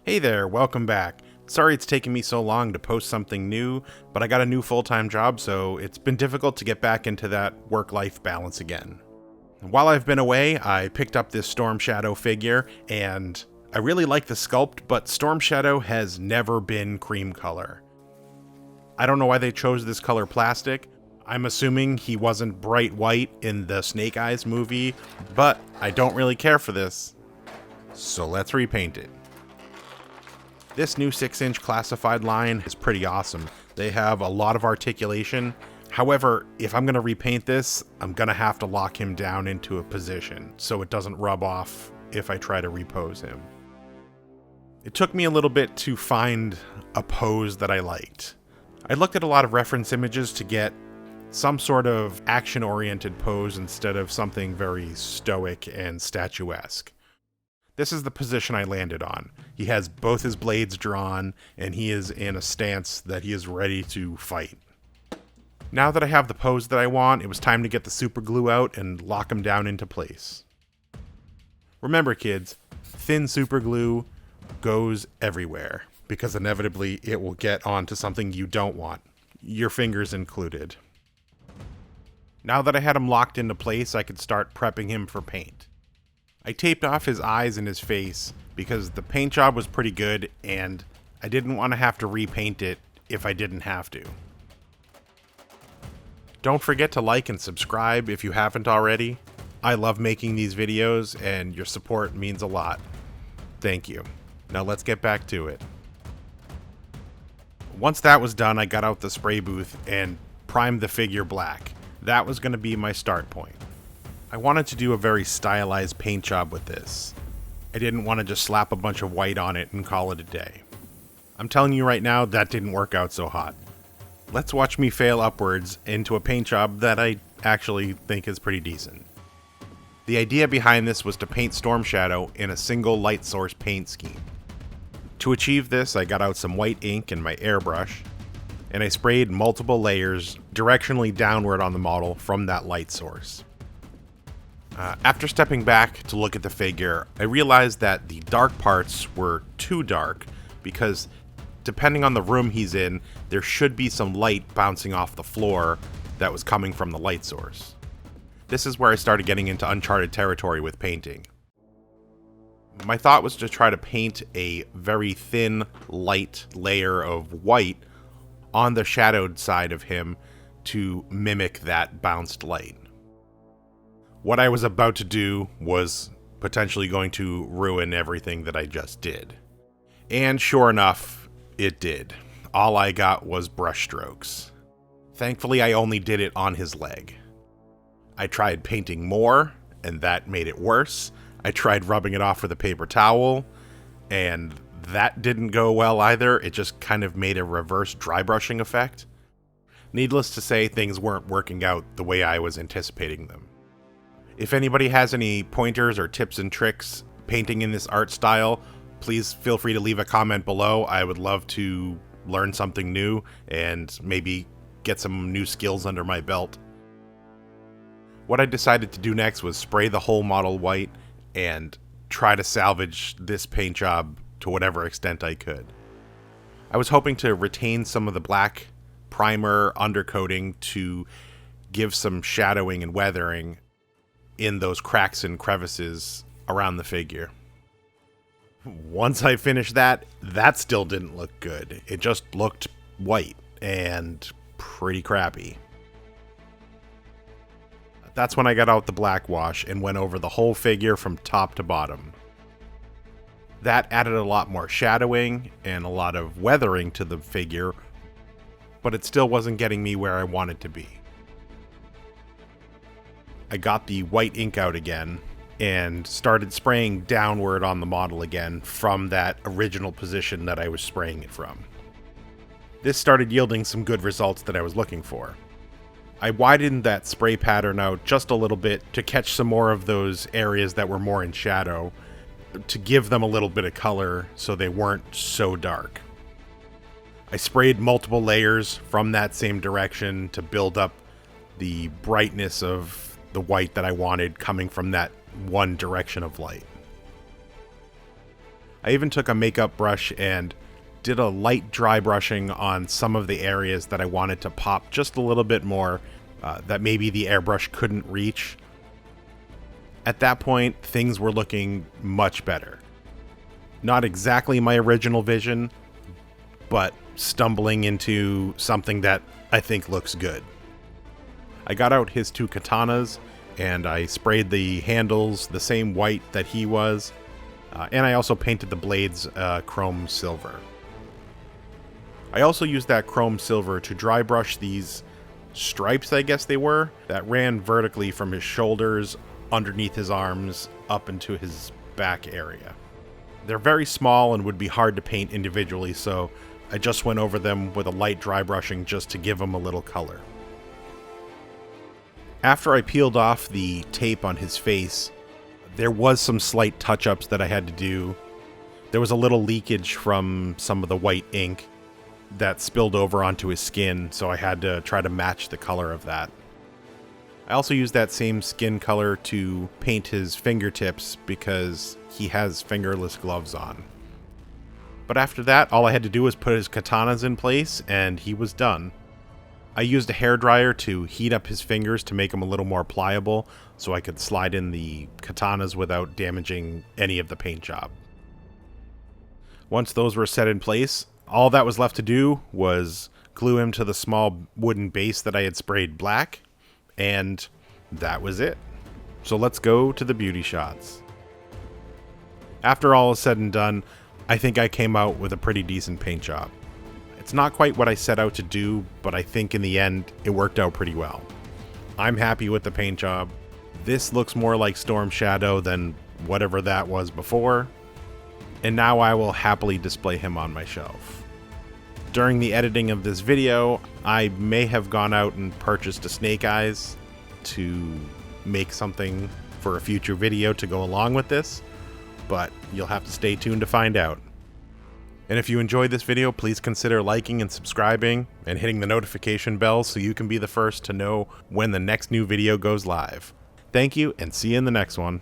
Hey there, welcome back. Sorry it's taken me so long to post something new, but I got a new full-time job, so it's been difficult to get back into that work-life balance again. While I've been away, I picked up this Storm Shadow figure, and I really like the sculpt, but Storm Shadow has never been cream color. I don't know why they chose this color plastic. I'm assuming he wasn't bright white in the Snake Eyes movie, but I don't really care for this. So let's repaint it. This new 6-inch classified line is pretty awesome. They have a lot of articulation. However, if I'm going to repaint this, I'm going to have to lock him down into a position so it doesn't rub off if I try to repose him. It took me a little bit to find a pose that I liked. I looked at a lot of reference images to get some sort of action-oriented pose instead of something very stoic and statuesque. This is the position I landed on. He has both his blades drawn, and he is in a stance that he is ready to fight. Now that I have the pose that I want, it was time to get the super glue out and lock him down into place. Remember kids, thin super glue goes everywhere, because inevitably it will get onto something you don't want, your fingers included. Now that I had him locked into place, I could start prepping him for paint. I taped off his eyes and his face because the paint job was pretty good and I didn't want to have to repaint it if I didn't have to. Don't forget to like and subscribe if you haven't already. I love making these videos and your support means a lot. Thank you. Now let's get back to it. Once that was done, I got out the spray booth and primed the figure black. That was going to be my start point. I wanted to do a very stylized paint job with this. I didn't want to just slap a bunch of white on it and call it a day. I'm telling you right now, that didn't work out so hot. Let's watch me fail upwards into a paint job that I actually think is pretty decent. The idea behind this was to paint Storm Shadow in a single light source paint scheme. To achieve this, I got out some white ink and my airbrush, and I sprayed multiple layers directionally downward on the model from that light source. After stepping back to look at the figure, I realized that the dark parts were too dark because depending on the room he's in, there should be some light bouncing off the floor that was coming from the light source. This is where I started getting into uncharted territory with painting. My thought was to try to paint a very thin, light layer of white on the shadowed side of him to mimic that bounced light. What I was about to do was potentially going to ruin everything that I just did. And sure enough, it did. All I got was brush strokes. Thankfully, I only did it on his leg. I tried painting more, and that made it worse. I tried rubbing it off with a paper towel, and that didn't go well either. It just kind of made a reverse dry brushing effect. Needless to say, things weren't working out the way I was anticipating them. If anybody has any pointers or tips and tricks painting in this art style, please feel free to leave a comment below. I would love to learn something new and maybe get some new skills under my belt. What I decided to do next was spray the whole model white and try to salvage this paint job to whatever extent I could. I was hoping to retain some of the black primer undercoating to give some shadowing and weathering in those cracks and crevices around the figure. Once I finished that still didn't look good. It just looked white and pretty crappy. That's when I got out the black wash and went over the whole figure from top to bottom. That added a lot more shadowing and a lot of weathering to the figure, but it still wasn't getting me where I wanted to be. I got the white ink out again and started spraying downward on the model again from that original position that I was spraying it from. This started yielding some good results that I was looking for. I widened that spray pattern out just a little bit to catch some more of those areas that were more in shadow, to give them a little bit of color so they weren't so dark. I sprayed multiple layers from that same direction to build up the brightness of the white that I wanted coming from that one direction of light. I even took a makeup brush and did a light dry brushing on some of the areas that I wanted to pop just a little bit more, that maybe the airbrush couldn't reach. At that point, things were looking much better. Not exactly my original vision, but stumbling into something that I think looks good. I got out his 2 katanas, and I sprayed the handles the same white that he was, and I also painted the blades chrome silver. I also used that chrome silver to dry brush these stripes, I guess they were, that ran vertically from his shoulders, underneath his arms, up into his back area. They're very small and would be hard to paint individually, so I just went over them with a light dry brushing just to give them a little color. After I peeled off the tape on his face, there was some slight touch-ups that I had to do. There was a little leakage from some of the white ink that spilled over onto his skin, so I had to try to match the color of that. I also used that same skin color to paint his fingertips because he has fingerless gloves on. But after that, all I had to do was put his katanas in place and he was done. I used a hairdryer to heat up his fingers to make them a little more pliable so I could slide in the katanas without damaging any of the paint job. Once those were set in place, all that was left to do was glue him to the small wooden base that I had sprayed black, and that was it. So let's go to the beauty shots. After all is said and done, I think I came out with a pretty decent paint job. It's not quite what I set out to do, but I think in the end, it worked out pretty well. I'm happy with the paint job. This looks more like Storm Shadow than whatever that was before, and now I will happily display him on my shelf. During the editing of this video, I may have gone out and purchased a snake eyes to make something for a future video to go along with this, but you'll have to stay tuned to find out. And if you enjoyed this video, please consider liking and subscribing and hitting the notification bell so you can be the first to know when the next new video goes live. Thank you, and see you in the next one.